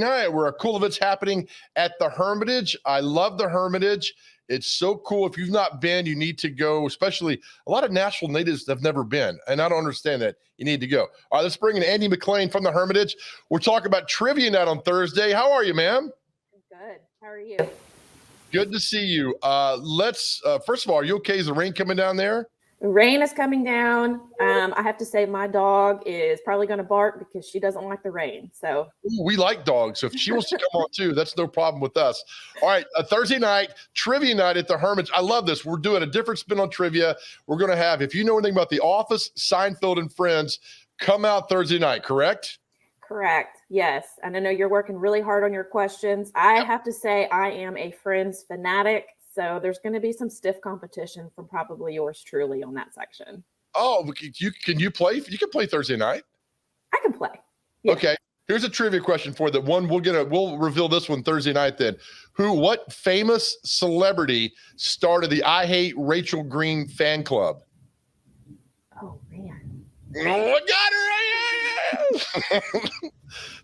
night where a cool event's happening at the Hermitage. I love the Hermitage. It's so cool. If you've not been, you need to go, especially a lot of Nashville natives have never been, and I don't understand that. You need to go. All right, let's bring in Andy McClane from the Hermitage. We're talking about trivia night on Thursday. How are you, ma'am? Good. How are you? Good to see you. Let's first of all, are you okay? Is the rain coming down there? The rain is coming down. I have to say my dog is probably going to bark because she doesn't like the rain. So Ooh, we like dogs. So if she wants to come on too, that's no problem with us. All right, a Thursday night, trivia night at the Hermitage. I love this. We're doing a different spin on trivia. We're going to have, if you know anything about The Office, Seinfeld, and Friends, come out Thursday night, correct? Correct. Yes. And I know you're working really hard on your questions. I have to say I am a Friends fanatic. So there's going to be some stiff competition from probably yours truly on that section. Oh, can you play? You can play Thursday night. I can play. Yeah. Okay. Here's a trivia question for that one. We'll reveal this one Thursday night then. What famous celebrity started the I Hate Rachel Green fan club? Oh man. Oh, I got her.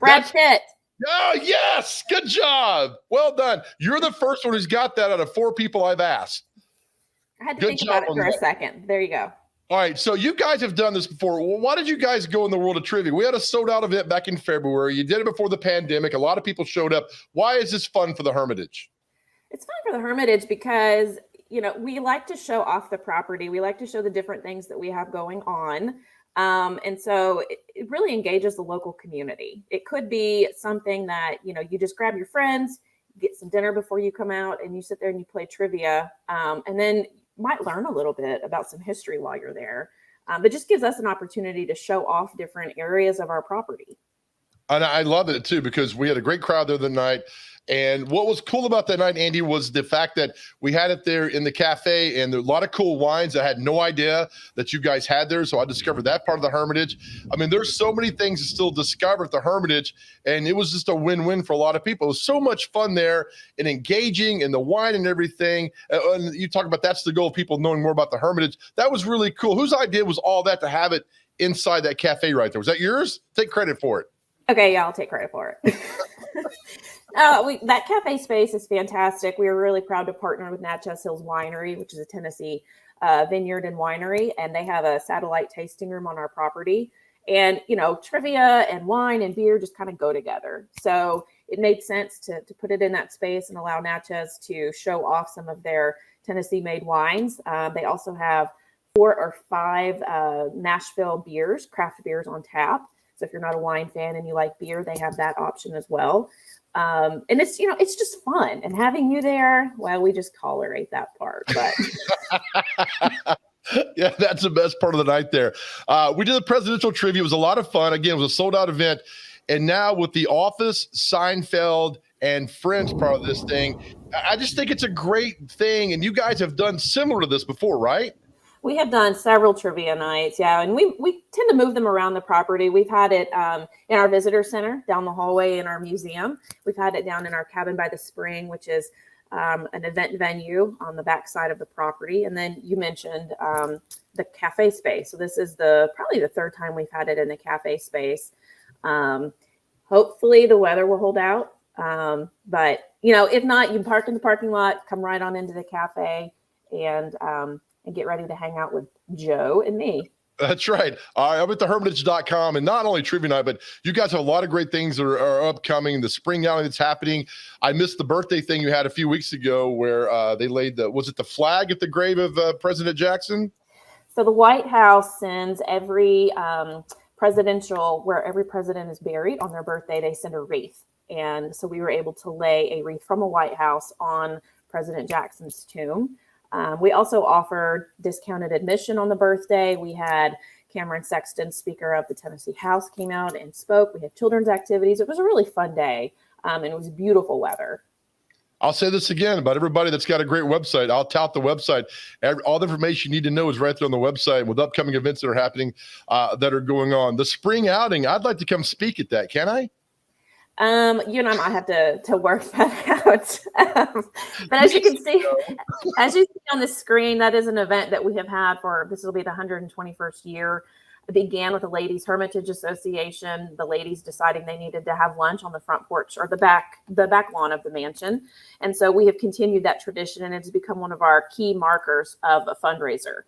Brad Pitt. Oh, yes. Good job. Well done. You're the first one who's got that out of 4 people I've asked. I had to think about it for a second. There you go. All right. So you guys have done this before. Well, why did you guys go in the world of trivia? We had a sold out event back in February. You did it before the pandemic. A lot of people showed up. Why is this fun for the Hermitage? It's fun for the Hermitage because, we like to show off the property. We like to show the different things that we have going on. And so it really engages the local community. It could be something that, you just grab your friends, get some dinner before you come out, and you sit there and you play trivia. And then you might learn a little bit about some history while you're there. But just gives us an opportunity to show off different areas of our property. And I love it too, because we had a great crowd there the night. And what was cool about that night, Andy, was the fact that we had it there in the cafe, and there were a lot of cool wines. I had no idea that you guys had there, so I discovered that part of the Hermitage. I mean, there's so many things to still discover at the Hermitage, and it was just a win-win for a lot of people. It was so much fun there and engaging, and the wine and everything. And you talk about that's the goal of people knowing more about the Hermitage. That was really cool. Whose idea was all that to have it inside that cafe right there? Was that yours? Take credit for it. Okay, yeah, I'll take credit for it. That cafe space is fantastic. We were really proud to partner with Natchez Hills Winery, which is a Tennessee vineyard and winery, and they have a satellite tasting room on our property. And, trivia and wine and beer just kind of go together. So it made sense to put it in that space and allow Natchez to show off some of their Tennessee-made wines. They also have 4 or 5 Nashville beers, craft beers on tap. So if you're not a wine fan and you like beer, they have that option as well. And it's, it's just fun. And having you there, well, we just tolerate that part. But yeah, that's the best part of the night there. We did the presidential trivia. It was a lot of fun. Again, it was a sold out event. And now with The Office, Seinfeld, and Friends part of this thing, I just think it's a great thing. And you guys have done similar to this before, right? We have done several trivia nights, yeah, and we tend to move them around the property. We've had it in our visitor center down the hallway in our museum. We've had it down in our cabin by the spring, which is an event venue on the back side of the property. And then you mentioned the cafe space. So this is probably the 3rd time we've had it in the cafe space. Hopefully the weather will hold out. But, if not, you can park in the parking lot, come right on into the cafe, and get ready to hang out with Joe and me. That's right. I'm at thehermitage.com, and not only trivia night, but you guys have a lot of great things that are upcoming. The spring outing that's happening. I missed the birthday thing you had a few weeks ago where they laid was it the flag at the grave of President Jackson? So the White House sends every where every president is buried on their birthday, they send a wreath. And so we were able to lay a wreath from the White House on President Jackson's tomb. We also offered discounted admission on the birthday. We had Cameron Sexton, Speaker of the Tennessee House, came out and spoke. We had children's activities. It was a really fun day, and it was beautiful weather. I'll say this again about everybody that's got a great website. I'll tout the website. All the information you need to know is right there on the website with upcoming events that are happening, that are going on. The spring outing, I'd like to come speak at that. Can I? I might have to work that out. But as you can see, on the screen, that is an event that we have had this will be the 121st year. It began with the Ladies Hermitage Association, the ladies deciding they needed to have lunch on the front porch or the back lawn of the mansion. And so we have continued that tradition, and it's become one of our key markers of a fundraiser.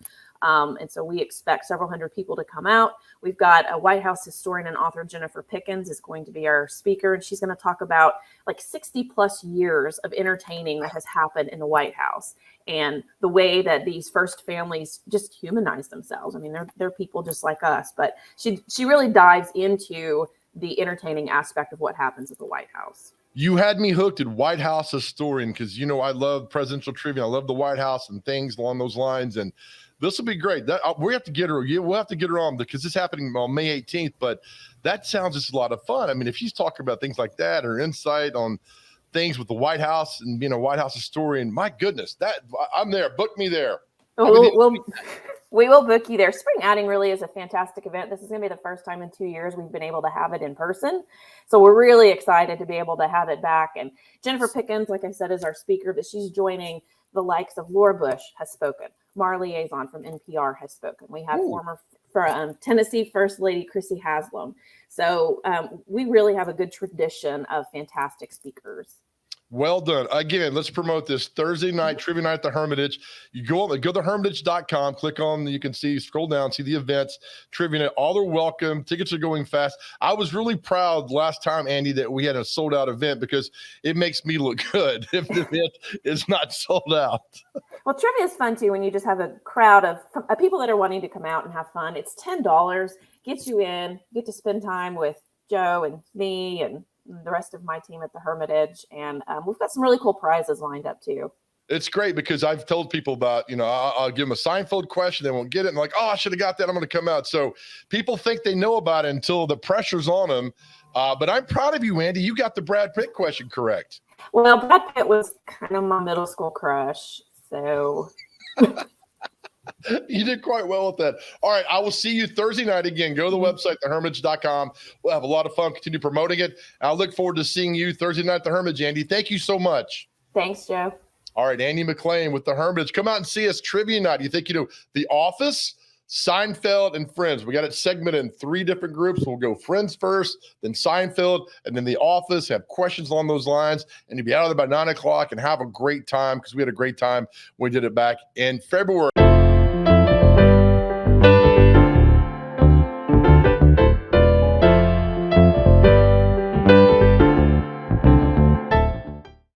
And so we expect several hundred people to come out. We've got a White House historian and author, Jennifer Pickens, is going to be our speaker. And she's going to talk about like 60 plus years of entertaining that has happened in the White House and the way that these first families just humanize themselves. I mean, they're people just like us, but she really dives into the entertaining aspect of what happens at the White House. You had me hooked at White House historian because, you know, I love presidential trivia. I love the White House and things along those lines. And this will be great. We have to get her. We'll have to get her on because it's happening on May 18th. But that sounds just a lot of fun. I mean, if she's talking about things like that or insight on things with the White House and being a White House historian, my goodness, I'm there. Book me there. We will book you there. Spring Outing really is a fantastic event. This is going to be the first time in 2 years we've been able to have it in person. So we're really excited to be able to have it back. And Jennifer Pickens, like I said, is our speaker, but she's joining the likes of Laura Bush has spoken. Mara Liaison from NPR has spoken. We have former Tennessee First Lady Chrissy Haslam. So we really have a good tradition of fantastic speakers. Well done. Again, let's promote this Thursday night, trivia night at the Hermitage. You go to hermitage.com, click on, you can see, scroll down, see the events, trivia night. All are welcome. Tickets are going fast. I was really proud last time, Andy, that we had a sold out event because it makes me look good if the event is not sold out. Well, trivia is fun too when you just have a crowd of people that are wanting to come out and have fun. It's $10, gets you in, get to spend time with Joe and me and the rest of my team at the Hermitage. And we've got some really cool prizes lined up too. It's great because I've told people about, you know, I'll give them a Seinfeld question. They won't get it. And like, oh, I should have got that. I'm going to come out. So people think they know about it until the pressure's on them. But I'm proud of you, Andy. You got the Brad Pitt question correct. Well, Brad Pitt was kind of my middle school crush. So you did quite well with that. All right. I will see you Thursday night again. Go to the website, thehermitage.com. We'll have a lot of fun. Continue promoting it. I'll look forward to seeing you Thursday night at the Hermitage, Andy. Thank you so much. Thanks, Joe. All right. Andy McClane with the Hermitage. Come out and see us trivia night. You think, you know, The Office, Seinfeld, and Friends. We got it segmented in 3 different groups. We'll go Friends first, then Seinfeld, and then The Office. Have questions along those lines, and you'll be out of there by 9 o'clock and have a great time because we had a great time when we did it back in February.